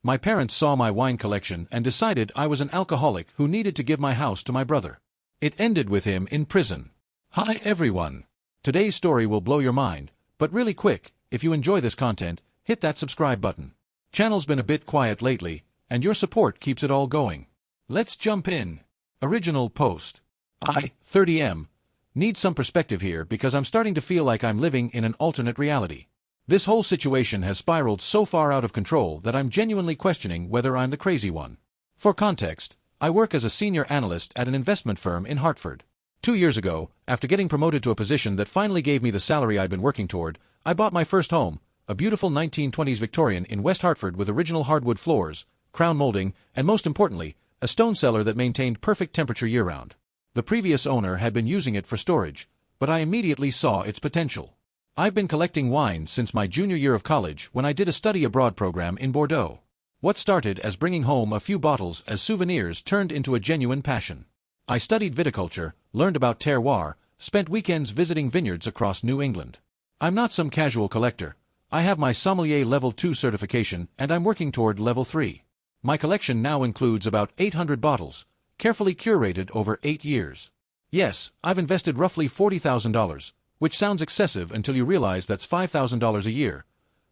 My parents saw my wine collection and decided I was an alcoholic who needed to give my house to my brother. It ended with him in prison. Hi everyone. Today's story will blow your mind, but really quick, if you enjoy this content, hit that subscribe button. Channel's been a bit quiet lately, and your support keeps it all going. Let's jump in. Original post. I, 30M, need some perspective here because I'm starting to feel like I'm living in an alternate reality. This whole situation has spiraled so far out of control that I'm genuinely questioning whether I'm the crazy one. For context, I work as a senior analyst at an investment firm in Hartford. 2 years ago, after getting promoted to a position that finally gave me the salary I'd been working toward, I bought my first home, a beautiful 1920s Victorian in West Hartford with original hardwood floors, crown molding, and most importantly, a stone cellar that maintained perfect temperature year-round. The previous owner had been using it for storage, but I immediately saw its potential. I've been collecting wine since my junior year of college when I did a study abroad program in Bordeaux. What started as bringing home a few bottles as souvenirs turned into a genuine passion. I studied viticulture, learned about terroir, spent weekends visiting vineyards across New England. I'm not some casual collector. I have my sommelier level 2 certification and I'm working toward level 3. My collection now includes about 800 bottles, carefully curated over 8 years. Yes, I've invested roughly $40,000, which sounds excessive until you realize that's $5,000 a year,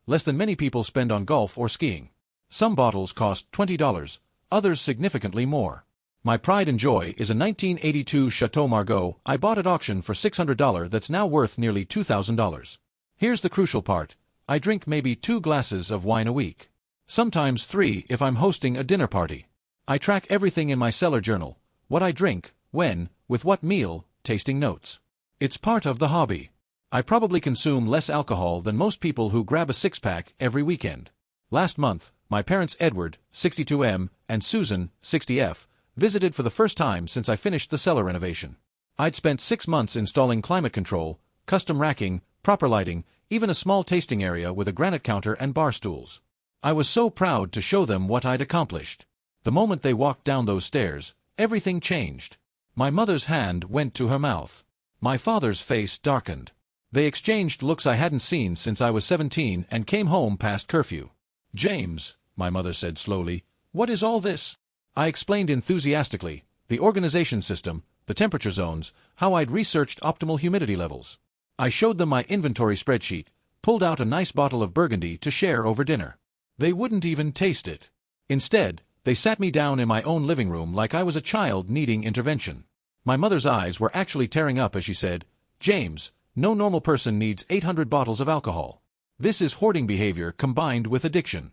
less than many people spend on golf or skiing. Some bottles cost $20, others significantly more. My pride and joy is a 1982 Chateau Margaux I bought at auction for $600 that's now worth nearly $2,000. Here's the crucial part. I drink maybe 2 glasses of wine a week. Sometimes 3 if I'm hosting a dinner party. I track everything in my cellar journal, what I drink, when, with what meal, tasting notes. It's part of the hobby. I probably consume less alcohol than most people who grab a six-pack every weekend. Last month, my parents Edward, 62M, and Susan, 60F, visited for the first time since I finished the cellar renovation. I'd spent 6 months installing climate control, custom racking, proper lighting, even a small tasting area with a granite counter and bar stools. I was so proud to show them what I'd accomplished. The moment they walked down those stairs, everything changed. My mother's hand went to her mouth. My father's face darkened. They exchanged looks I hadn't seen since I was 17 and came home past curfew. "James," my mother said slowly, "what is all this?" I explained enthusiastically, the organization system, the temperature zones, how I'd researched optimal humidity levels. I showed them my inventory spreadsheet, pulled out a nice bottle of Burgundy to share over dinner. They wouldn't even taste it. Instead, they sat me down in my own living room like I was a child needing intervention. My mother's eyes were actually tearing up as she said, "James, no normal person needs 800 bottles of alcohol. This is hoarding behavior combined with addiction."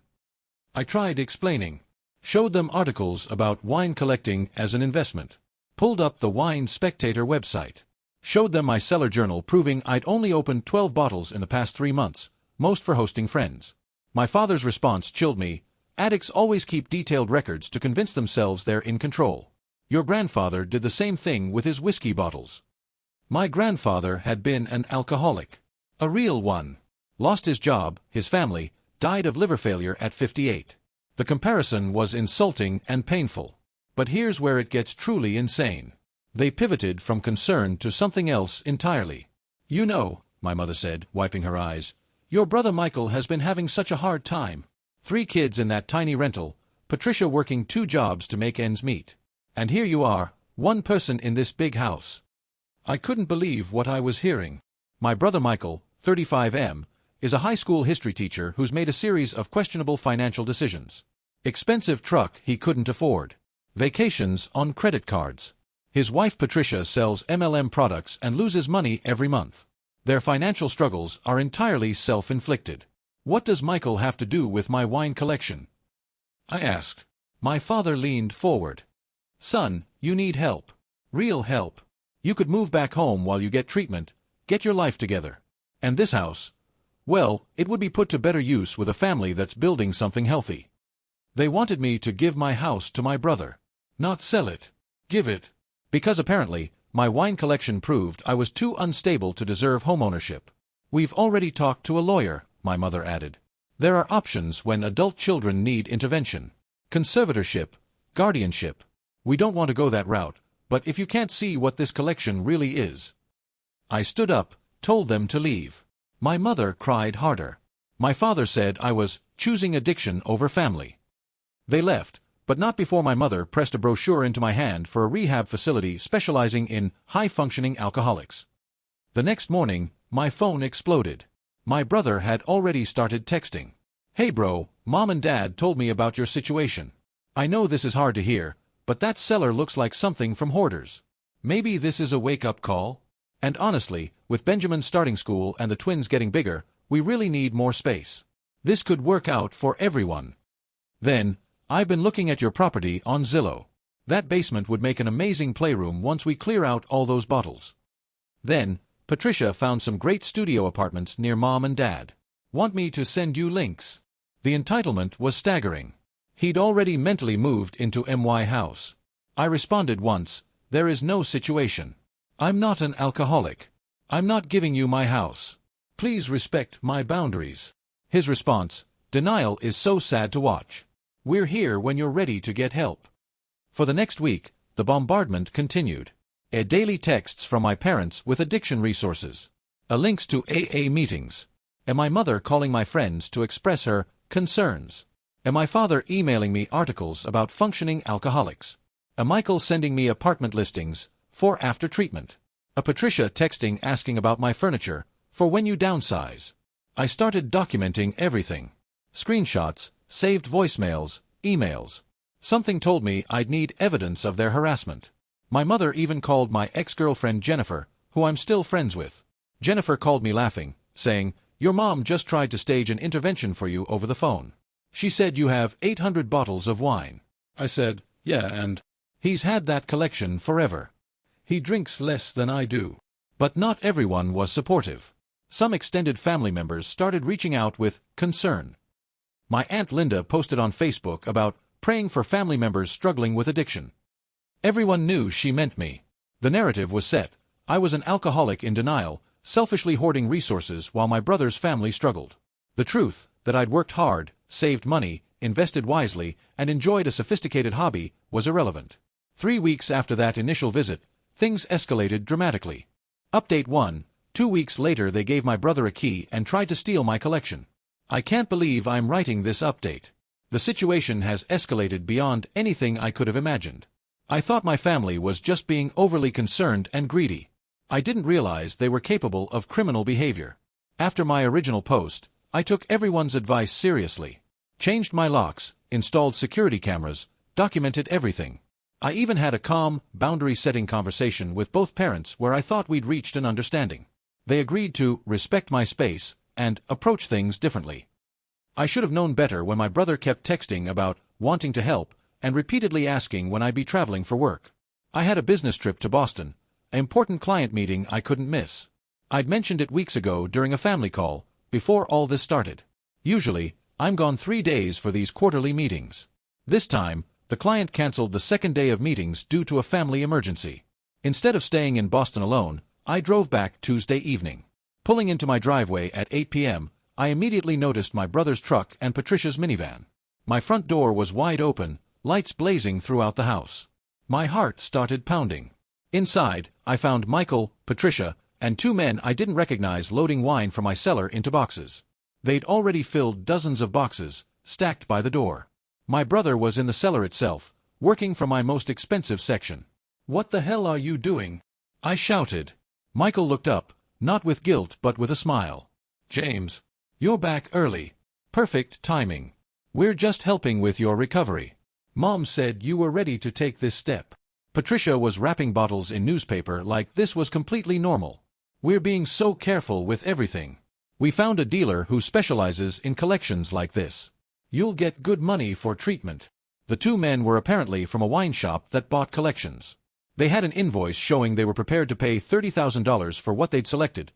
I tried explaining. Showed them articles about wine collecting as an investment. Pulled up the Wine Spectator website. Showed them my cellar journal proving I'd only opened 12 bottles in the past 3 months, most for hosting friends. My father's response chilled me. Addicts always keep detailed records to convince themselves they're in control. Your grandfather did the same thing with his whiskey bottles. My grandfather had been an alcoholic. A real one. Lost his job, his family, died of liver failure at 58. The comparison was insulting and painful. But here's where it gets truly insane. They pivoted from concern to something else entirely. "You know," my mother said, wiping her eyes, "your brother Michael has been having such a hard time. 3 kids in that tiny rental, Patricia working 2 jobs to make ends meet. And here you are, 1 person in this big house." I couldn't believe what I was hearing. My brother Michael, 35M, is a high school history teacher who's made a series of questionable financial decisions. Expensive truck he couldn't afford. Vacations on credit cards. His wife Patricia sells MLM products and loses money every month. Their financial struggles are entirely self-inflicted. What does Michael have to do with my wine collection? I asked. My father leaned forward. "Son, you need help. Real help. You could move back home while you get treatment, get your life together. And this house, well, it would be put to better use with a family that's building something healthy." They wanted me to give my house to my brother. Not sell it. Give it. Because apparently, my wine collection proved I was too unstable to deserve homeownership. "We've already talked to a lawyer," my mother added. "There are options when adult children need intervention. Conservatorship, guardianship. We don't want to go that route, but if you can't see what this collection really is." I stood up, told them to leave. My mother cried harder. My father said I was choosing addiction over family. They left, but not before my mother pressed a brochure into my hand for a rehab facility specializing in high-functioning alcoholics. The next morning, my phone exploded. My brother had already started texting. "Hey bro, Mom and Dad told me about your situation. I know this is hard to hear, but that cellar looks like something from Hoarders. Maybe this is a wake-up call? And honestly, with Benjamin starting school and the twins getting bigger, we really need more space. This could work out for everyone. Then, I've been looking at your property on Zillow. That basement would make an amazing playroom once we clear out all those bottles. Then, Patricia found some great studio apartments near Mom and Dad. Want me to send you links?" The entitlement was staggering. He'd already mentally moved into my house. I responded once, "There is no situation. I'm not an alcoholic. I'm not giving you my house. Please respect my boundaries." His response, "Denial is so sad to watch. We're here when you're ready to get help." For the next week, the bombardment continued. Daily texts from my parents with addiction resources. Links to AA meetings. My mother calling my friends to express her concerns. My father emailing me articles about functioning alcoholics. Michael sending me apartment listings for after treatment. Patricia texting asking about my furniture for when you downsize. I started documenting everything. Screenshots, saved voicemails, emails. Something told me I'd need evidence of their harassment. My mother even called my ex-girlfriend Jennifer, who I'm still friends with. Jennifer called me laughing, saying, "Your mom just tried to stage an intervention for you over the phone. She said you have 800 bottles of wine." I said, "Yeah, and he's had that collection forever. He drinks less than I do." But not everyone was supportive. Some extended family members started reaching out with concern. My Aunt Linda posted on Facebook about praying for family members struggling with addiction. Everyone knew she meant me. The narrative was set. I was an alcoholic in denial, selfishly hoarding resources while my brother's family struggled. The truth, that I'd worked hard, saved money, invested wisely, and enjoyed a sophisticated hobby, was irrelevant. 3 weeks after that initial visit, things escalated dramatically. Update 1. 2 weeks later they gave my brother a key and tried to steal my collection. I can't believe I'm writing this update. The situation has escalated beyond anything I could have imagined. I thought my family was just being overly concerned and greedy. I didn't realize they were capable of criminal behavior. After my original post, I took everyone's advice seriously. Changed my locks, installed security cameras, documented everything. I even had a calm, boundary-setting conversation with both parents where I thought we'd reached an understanding. They agreed to respect my space and approach things differently. I should have known better when my brother kept texting about wanting to help and repeatedly asking when I'd be traveling for work. I had a business trip to Boston, an important client meeting I couldn't miss. I'd mentioned it weeks ago during a family call, before all this started. Usually, I'm gone 3 days for these quarterly meetings. This time, the client canceled the second day of meetings due to a family emergency. Instead of staying in Boston alone, I drove back Tuesday evening. Pulling into my driveway at 8 p.m., I immediately noticed my brother's truck and Patricia's minivan. My front door was wide open, lights blazing throughout the house. My heart started pounding. Inside, I found Michael, Patricia, and 2 men I didn't recognize loading wine from my cellar into boxes. They'd already filled dozens of boxes, stacked by the door. My brother was in the cellar itself, working from my most expensive section. "What the hell are you doing?" I shouted. Michael looked up, not with guilt but with a smile. "James, you're back early. Perfect timing. We're just helping with your recovery. Mom said you were ready to take this step." Patricia was wrapping bottles in newspaper like this was completely normal. "We're being so careful with everything. We found a dealer who specializes in collections like this. You'll get good money for treatment." The 2 men were apparently from a wine shop that bought collections. They had an invoice showing they were prepared to pay $30,000 for what they'd selected,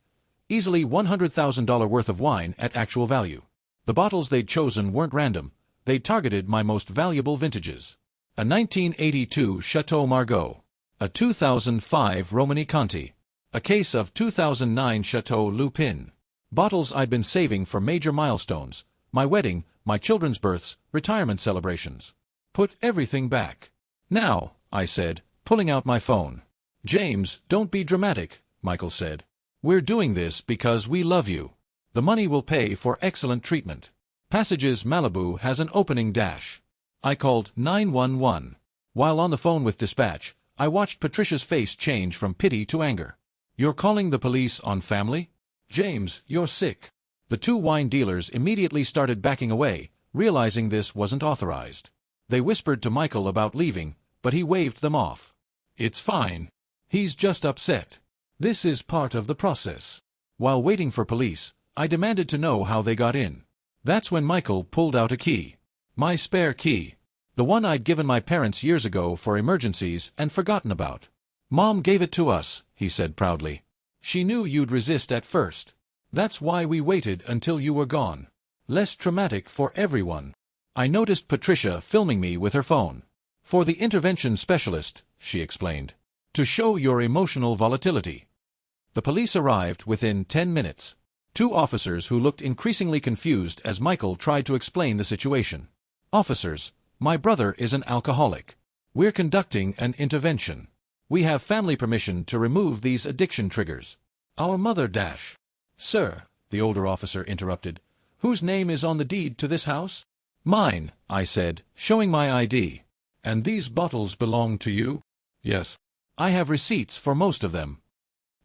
easily $100,000 worth of wine at actual value. The bottles they'd chosen weren't random. They'd targeted my most valuable vintages. A 1982 Chateau Margaux. A 2005 Romani Conti. A case of 2009 Chateau Lupin. Bottles I'd been saving for major milestones, my wedding, my children's births, retirement celebrations. "Put everything back. Now," I said, pulling out my phone. "James, don't be dramatic," Michael said. "We're doing this because we love you. The money will pay for excellent treatment. Passages Malibu has an opening dash. I called 911. While on the phone with dispatch, I watched Patricia's face change from pity to anger. "You're calling the police on family? James, you're sick." The two wine dealers immediately started backing away, realizing this wasn't authorized. They whispered to Michael about leaving, but he waved them off. "It's fine. He's just upset. This is part of the process." While waiting for police, I demanded to know how they got in. That's when Michael pulled out a key. My spare key. The one I'd given my parents years ago for emergencies and forgotten about. "Mom gave it to us," he said proudly. "She knew you'd resist at first. That's why we waited until you were gone. Less traumatic for everyone." I noticed Patricia filming me with her phone. "For the intervention specialist," she explained. "To show your emotional volatility." The police arrived within 10 minutes. Two officers who looked increasingly confused as Michael tried to explain the situation. "Officers, my brother is an alcoholic. We're conducting an intervention. We have family permission to remove these addiction triggers. Our mother dash." "Sir," the older officer interrupted, "whose name is on the deed to this house?" "Mine," I said, showing my ID. "And these bottles belong to you?" "Yes." "I have receipts for most of them."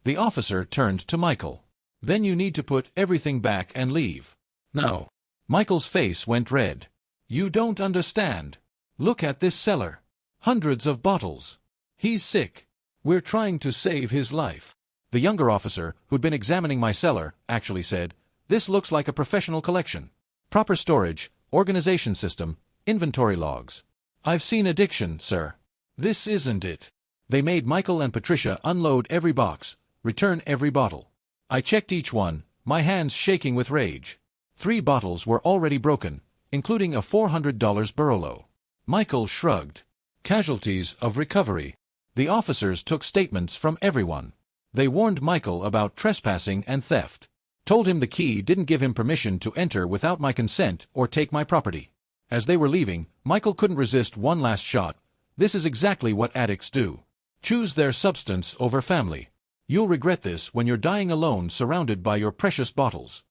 The officer turned to Michael. "Then you need to put everything back and leave. Now." Michael's face went red. "You don't understand. Look at this cellar. Hundreds of bottles. He's sick. We're trying to save his life." The younger officer, who'd been examining my cellar, actually said, "This looks like a professional collection. Proper storage, organization system, inventory logs. I've seen addiction, sir. This isn't it." They made Michael and Patricia unload every box, return every bottle. I checked each one, my hands shaking with rage. 3 bottles were already broken, including a $400 Barolo. Michael shrugged. "Casualties of recovery." The officers took statements from everyone. They warned Michael about trespassing and theft. Told him the key didn't give him permission to enter without my consent or take my property. As they were leaving, Michael couldn't resist one last shot. "This is exactly what addicts do. Choose their substance over family. You'll regret this when you're dying alone surrounded by your precious bottles."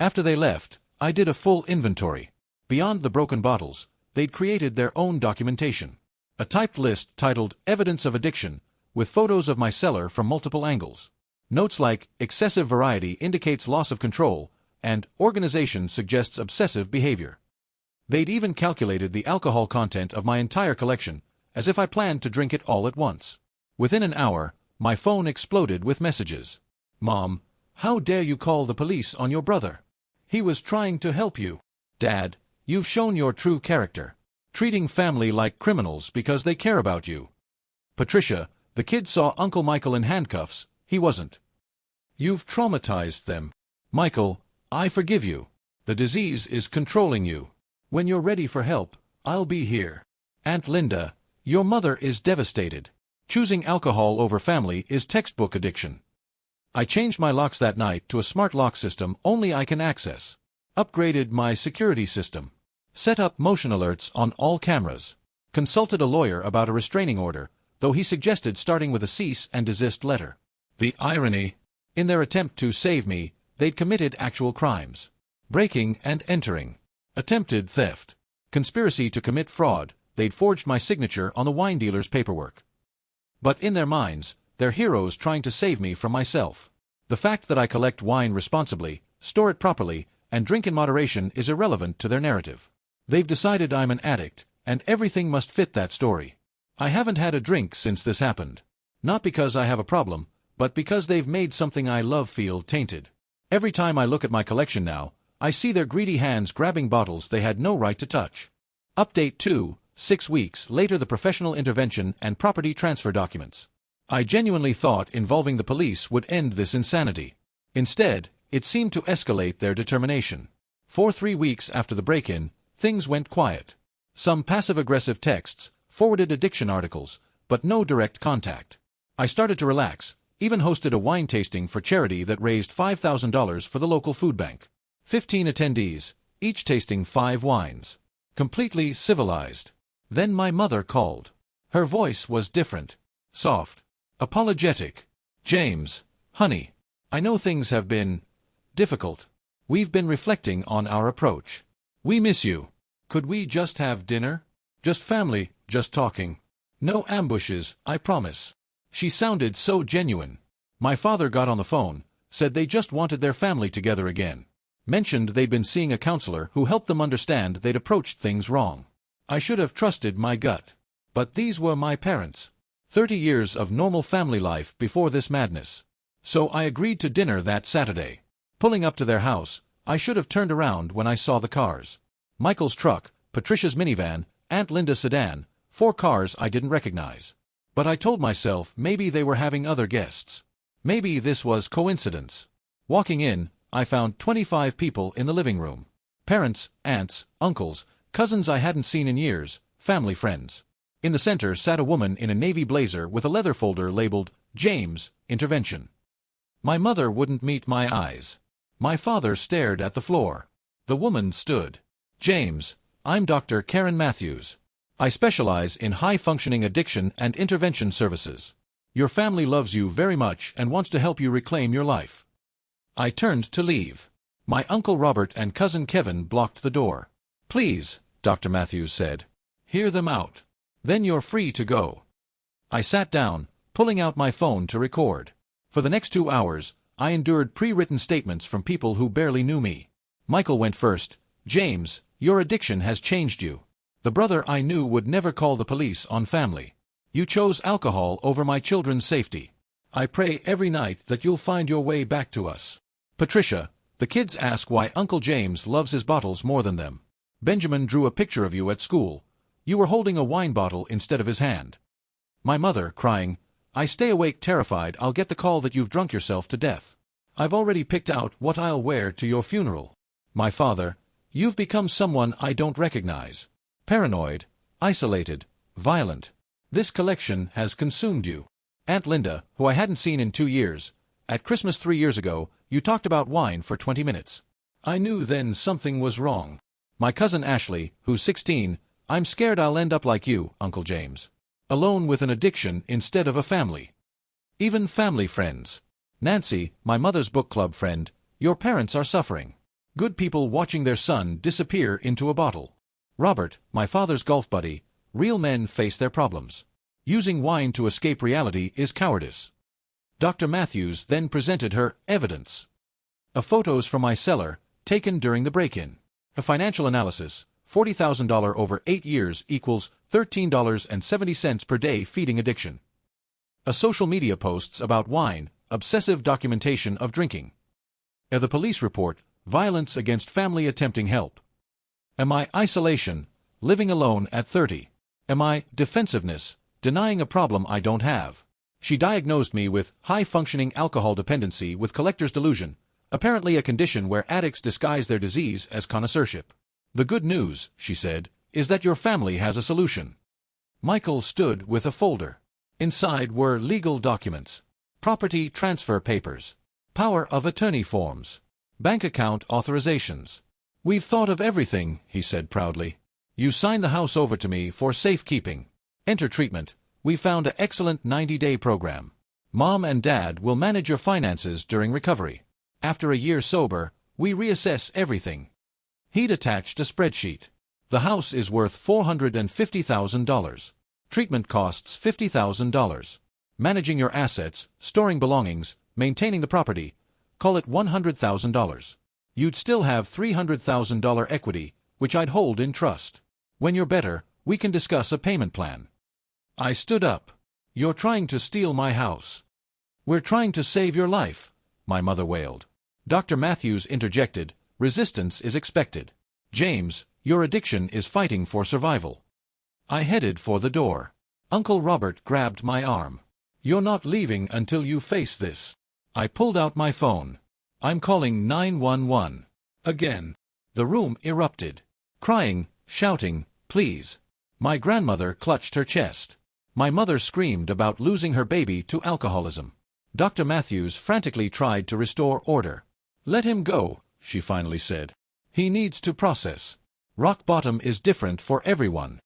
After they left, I did a full inventory. Beyond the broken bottles, they'd created their own documentation. A typed list titled Evidence of Addiction, with photos of my cellar from multiple angles. Notes like, "Excessive variety indicates loss of control," and "Organization suggests obsessive behavior." They'd even calculated the alcohol content of my entire collection, as if I planned to drink it all at once. Within an hour, my phone exploded with messages. "Mom, how dare you call the police on your brother? He was trying to help you." "Dad, you've shown your true character. Treating family like criminals because they care about you." "Patricia, the kids saw Uncle Michael in handcuffs. He wasn't. You've traumatized them." "Michael, I forgive you. The disease is controlling you. When you're ready for help, I'll be here." "Aunt Linda, your mother is devastated. Choosing alcohol over family is textbook addiction." I changed my locks that night to a smart lock system only I can access. Upgraded my security system. Set up motion alerts on all cameras. Consulted a lawyer about a restraining order, though he suggested starting with a cease and desist letter. The irony. In their attempt to save me, they'd committed actual crimes. Breaking and entering. Attempted theft. Conspiracy to commit fraud. They'd forged my signature on the wine dealer's paperwork. But in their minds, they're heroes trying to save me from myself. The fact that I collect wine responsibly, store it properly, and drink in moderation is irrelevant to their narrative. They've decided I'm an addict, and everything must fit that story. I haven't had a drink since this happened. Not because I have a problem, but because they've made something I love feel tainted. Every time I look at my collection now, I see their greedy hands grabbing bottles they had no right to touch. Update 2, 6 weeks later, the professional intervention and property transfer documents. I genuinely thought involving the police would end this insanity. Instead, it seemed to escalate their determination. For 3 weeks after the break-in, things went quiet. Some passive-aggressive texts, forwarded addiction articles, but no direct contact. I started to relax, even hosted a wine tasting for charity that raised $5,000 for the local food bank. 15 attendees, each tasting 5 wines. Completely civilized. Then my mother called. Her voice was different. Soft. Apologetic. "James, honey, I know things have been difficult. We've been reflecting on our approach. We miss you. Could we just have dinner?" Just family, just talking. No ambushes, I promise. She sounded so genuine. My father got on the phone, said they just wanted their family together again. Mentioned they'd been seeing a counselor who helped them understand they'd approached things wrong. I should have trusted my gut. But these were my parents. 30 years of normal family life before this madness. So I agreed to dinner that Saturday. Pulling up to their house, I should have turned around when I saw the cars. Michael's truck, Patricia's minivan, Aunt Linda's sedan, 4 cars I didn't recognize. But I told myself maybe they were having other guests. Maybe this was coincidence. Walking in, I found 25 people in the living room. Parents, aunts, uncles, cousins I hadn't seen in years, family friends. In the center sat a woman in a navy blazer with a leather folder labeled, James, Intervention. My mother wouldn't meet my eyes. My father stared at the floor. The woman stood. James, I'm Dr. Karen Matthews. I specialize in high-functioning addiction and intervention services. Your family loves you very much and wants to help you reclaim your life. I turned to leave. My Uncle Robert and Cousin Kevin blocked the door. Please, Dr. Matthews said. Hear them out. Then you're free to go. I sat down, pulling out my phone to record. For the next 2 hours, I endured pre-written statements from people who barely knew me. Michael went first. James, your addiction has changed you. The brother I knew would never call the police on family. You chose alcohol over my children's safety. I pray every night that you'll find your way back to us. Patricia, the kids ask why Uncle James loves his bottles more than them. Benjamin drew a picture of you at school. You were holding a wine bottle instead of his hand. My mother, crying, I stay awake terrified I'll get the call that you've drunk yourself to death. I've already picked out what I'll wear to your funeral. My father, you've become someone I don't recognize. Paranoid, isolated, violent. This collection has consumed you. Aunt Linda, who I hadn't seen in 2 years, at Christmas 3 years ago, you talked about wine for 20 minutes. I knew then something was wrong. My cousin Ashley, who's 16, I'm scared I'll end up like you, Uncle James. Alone with an addiction instead of a family. Even family friends. Nancy, my mother's book club friend, your parents are suffering. Good people watching their son disappear into a bottle. Robert, my father's golf buddy, real men face their problems. Using wine to escape reality is cowardice. Dr. Matthews then presented her evidence. Photos from my cellar, taken during the break-in. A financial analysis, $40,000 over 8 years equals $13.70 per day feeding addiction. A social media posts about wine, obsessive documentation of drinking. The police report, violence against family attempting help. Am I isolation, living alone at 30? Am I defensiveness, denying a problem I don't have? She diagnosed me with high-functioning alcohol dependency with collector's delusion, apparently a condition where addicts disguise their disease as connoisseurship. The good news, she said, is that your family has a solution. Michael stood with a folder. Inside were legal documents, property transfer papers, power of attorney forms, bank account authorizations. We've thought of everything, he said proudly. You signed the house over to me for safekeeping. Enter treatment. We found an excellent 90-day program. Mom and Dad will manage your finances during recovery. After a year sober, we reassess everything. He'd attached a spreadsheet. The house is worth $450,000. Treatment costs $50,000. Managing your assets, storing belongings, maintaining the property, call it $100,000. You'd still have $300,000 equity, which I'd hold in trust. When you're better, we can discuss a payment plan. I stood up. You're trying to steal my house. We're trying to save your life, my mother wailed. Dr. Matthews interjected, resistance is expected. James, your addiction is fighting for survival. I headed for the door. Uncle Robert grabbed my arm. You're not leaving until you face this. I pulled out my phone. I'm calling 911. Again. The room erupted. Crying, shouting, please. My grandmother clutched her chest. My mother screamed about losing her baby to alcoholism. Dr. Matthews frantically tried to restore order. Let him go, she finally said. He needs to process. Rock bottom is different for everyone.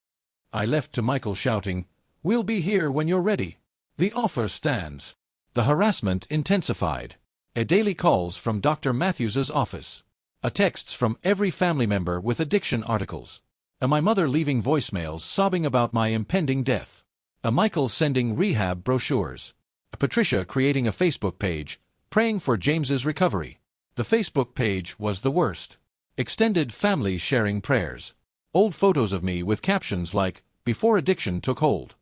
I left to Michael shouting, we'll be here when you're ready. The offer stands. The harassment intensified. Daily calls from Dr. Matthews's office. Texts from every family member with addiction articles. My mother leaving voicemails sobbing about my impending death. Michael sending rehab brochures. Patricia creating a Facebook page, praying for James's recovery. The Facebook page was the worst. Extended family sharing prayers. Old photos of me with captions like, "Before addiction took hold."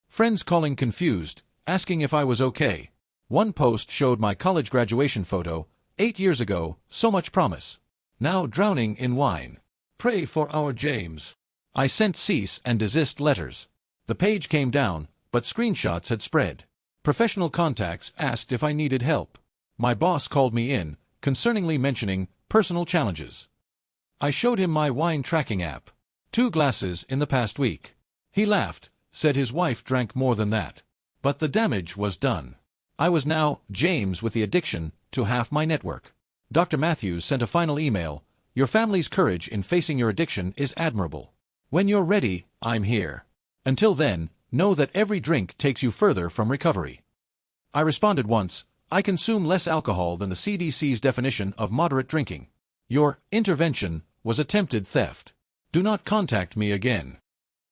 Friends calling confused, asking if I was okay. One post showed my college graduation photo, 8 years ago, so much promise. Now drowning in wine. Pray for our James. I sent cease and desist letters. The page came down, but screenshots had spread. Professional contacts asked if I needed help. My boss called me in, concerningly mentioning personal challenges. I showed him my wine tracking app. 2 glasses in the past week. He laughed, said his wife drank more than that. But the damage was done. I was now James with the addiction to half my network. Dr. Matthews sent a final email. Your family's courage in facing your addiction is admirable. When you're ready, I'm here. Until then, know that every drink takes you further from recovery. I responded once, I consume less alcohol than the CDC's definition of moderate drinking. Your intervention was attempted theft. Do not contact me again.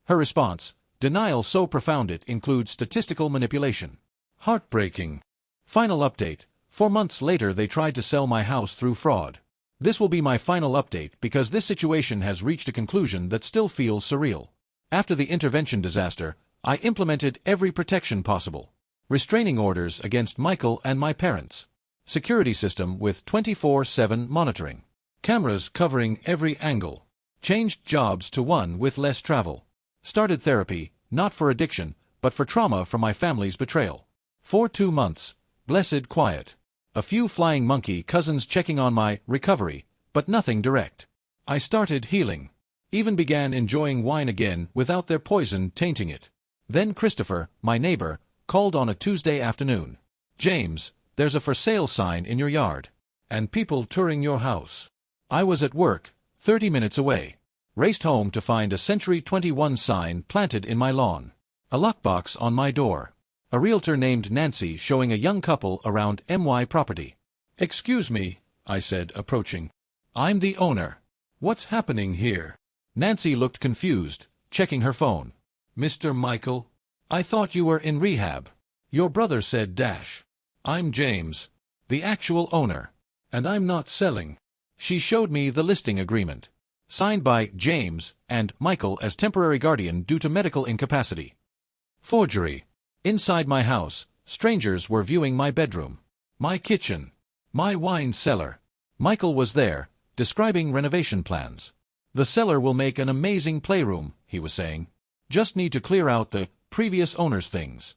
Her response, denial so profound it includes statistical manipulation. Heartbreaking. Final update. 4 months later they tried to sell my house through fraud. This will be my final update because this situation has reached a conclusion that still feels surreal. After the intervention disaster, I implemented every protection possible. Restraining orders against Michael and my parents. Security system with 24/7 monitoring. Cameras covering every angle. Changed jobs to one with less travel. Started therapy, not for addiction, but for trauma from my family's betrayal. For 2 months, blessed quiet. A few flying monkey cousins checking on my recovery, but nothing direct. I started healing. Even began enjoying wine again without their poison tainting it. Then Christopher, my neighbor, called on a Tuesday afternoon. James, there's a for sale sign in your yard. And people touring your house. I was at work, 30 minutes away. Raced home to find a Century 21 sign planted in my lawn. A lockbox on my door. A realtor named Nancy showing a young couple around MY property. Excuse me, I said, approaching. I'm the owner. What's happening here? Nancy looked confused, checking her phone. Mr. Michael? I thought you were in rehab. Your brother said dash. I'm James, the actual owner. And I'm not selling. She showed me the listing agreement. Signed by James and Michael as temporary guardian due to medical incapacity. Forgery. Inside my house, strangers were viewing my bedroom, my kitchen, my wine cellar. Michael was there, describing renovation plans. The cellar will make an amazing playroom, he was saying. Just need to clear out the previous owner's things.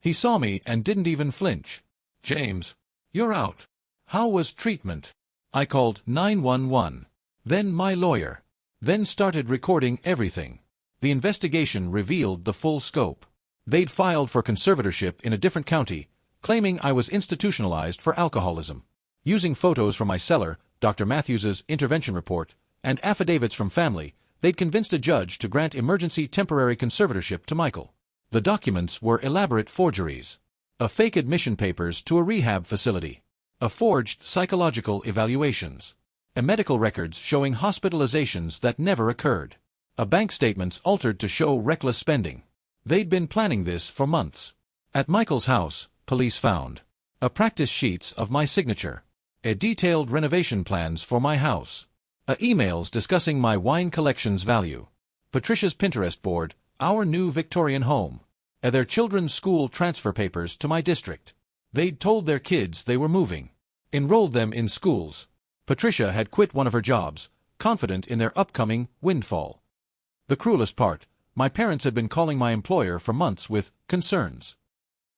He saw me and didn't even flinch. James, you're out. How was treatment? I called 911. Then my lawyer. Then started recording everything. The investigation revealed the full scope. They'd filed for conservatorship in a different county, claiming I was institutionalized for alcoholism. Using photos from my cellar, Dr. Matthews's intervention report, and affidavits from family, they'd convinced a judge to grant emergency temporary conservatorship to Michael. The documents were elaborate forgeries. A fake admission papers to a rehab facility. A forged psychological evaluations. A medical records showing hospitalizations that never occurred. A bank statements altered to show reckless spending. They'd been planning this for months. At Michael's house, police found a practice sheets of my signature, a detailed renovation plans for my house, emails discussing my wine collection's value, Patricia's Pinterest board, our new Victorian home, their children's school transfer papers to my district. They'd told their kids they were moving, enrolled them in schools. Patricia had quit one of her jobs, confident in their upcoming windfall. The cruelest part, my parents had been calling my employer for months with concerns.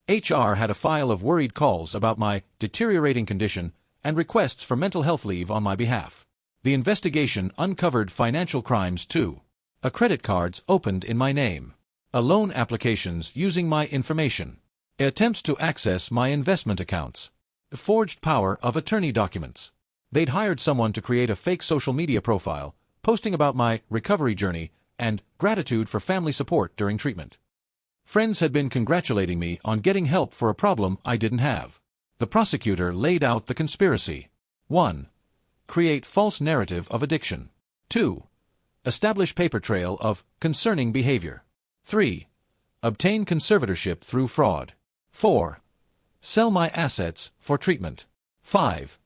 HR had a file of worried calls about my deteriorating condition and requests for mental health leave on my behalf. The investigation uncovered financial crimes too. Credit cards opened in my name. Loan applications using my information. Attempts to access my investment accounts. Forged power of attorney documents. They'd hired someone to create a fake social media profile, posting about my recovery journey and gratitude for family support during treatment. Friends had been congratulating me on getting help for a problem I didn't have. The prosecutor laid out the conspiracy. 1. Create false narrative of addiction. 2. Establish paper trail of concerning behavior. 3. Obtain conservatorship through fraud. 4. Sell my assets for treatment. 5.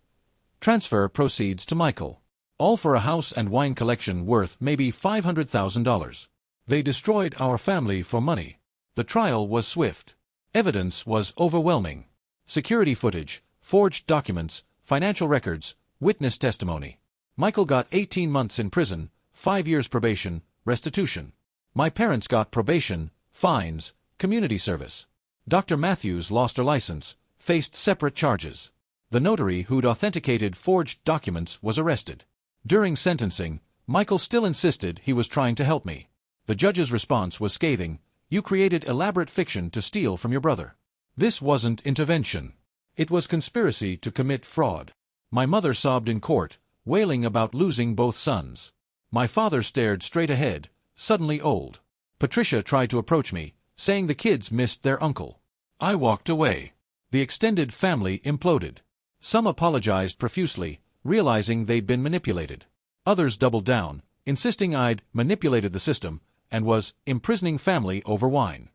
Transfer proceeds to Michael. All for a house and wine collection worth maybe $500,000. They destroyed our family for money. The trial was swift. Evidence was overwhelming. Security footage, forged documents, financial records, witness testimony. Michael got 18 months in prison, 5 years probation, restitution. My parents got probation, fines, community service. Dr. Matthews lost her license, faced separate charges. The notary who'd authenticated forged documents was arrested. During sentencing, Michael still insisted he was trying to help me. The judge's response was scathing. You created elaborate fiction to steal from your brother. This wasn't intervention. It was conspiracy to commit fraud. My mother sobbed in court, wailing about losing both sons. My father stared straight ahead, suddenly old. Patricia tried to approach me, saying the kids missed their uncle. I walked away. The extended family imploded. Some apologized profusely, realizing they'd been manipulated. Others doubled down, insisting I'd manipulated the system and was imprisoning family over wine.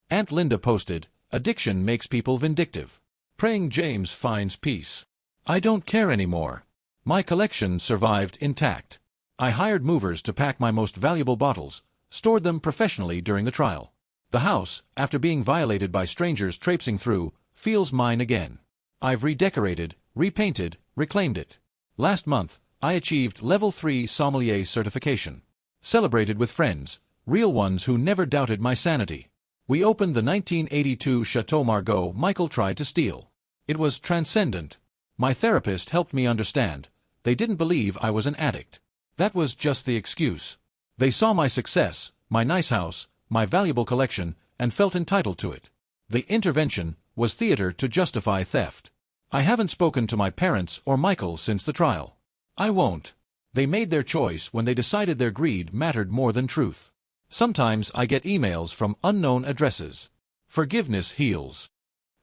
Aunt Linda posted, "Addiction makes people vindictive. Praying James finds peace." I don't care anymore. My collection survived intact. I hired movers to pack my most valuable bottles, stored them professionally during the trial. The house, after being violated by strangers traipsing through, feels mine again. I've redecorated, repainted, reclaimed it. Last month, I achieved Level 3 sommelier certification. Celebrated with friends, real ones who never doubted my sanity. We opened the 1982 Chateau Margaux Michael tried to steal. It was transcendent. My therapist helped me understand. They didn't believe I was an addict. That was just the excuse. They saw my success, my nice house, my valuable collection, and felt entitled to it. The intervention was theater to justify theft. I haven't spoken to my parents or Michael since the trial. I won't. They made their choice when they decided their greed mattered more than truth. Sometimes I get emails from unknown addresses. Forgiveness heals.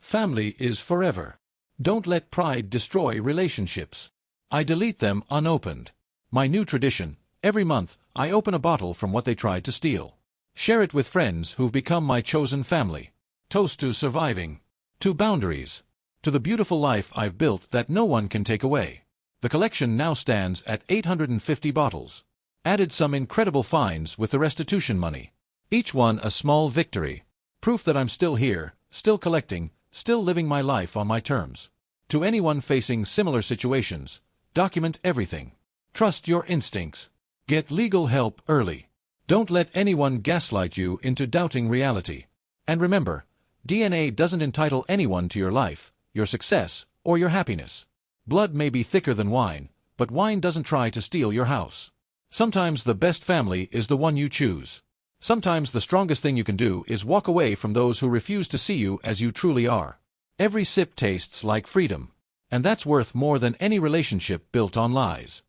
Family is forever. Don't let pride destroy relationships. I delete them unopened. My new tradition, every month, I open a bottle from what they tried to steal. Share it with friends who've become my chosen family. Toast to surviving. To boundaries. To the beautiful life I've built that no one can take away. The collection now stands at 850 bottles. Added some incredible finds with the restitution money. Each one a small victory. Proof that I'm still here, still collecting, still living my life on my terms. To anyone facing similar situations, document everything. Trust your instincts. Get legal help early. Don't let anyone gaslight you into doubting reality. And remember, DNA doesn't entitle anyone to your life, your success, or your happiness. Blood may be thicker than wine, but wine doesn't try to steal your house. Sometimes the best family is the one you choose. Sometimes the strongest thing you can do is walk away from those who refuse to see you as you truly are. Every sip tastes like freedom. And that's worth more than any relationship built on lies.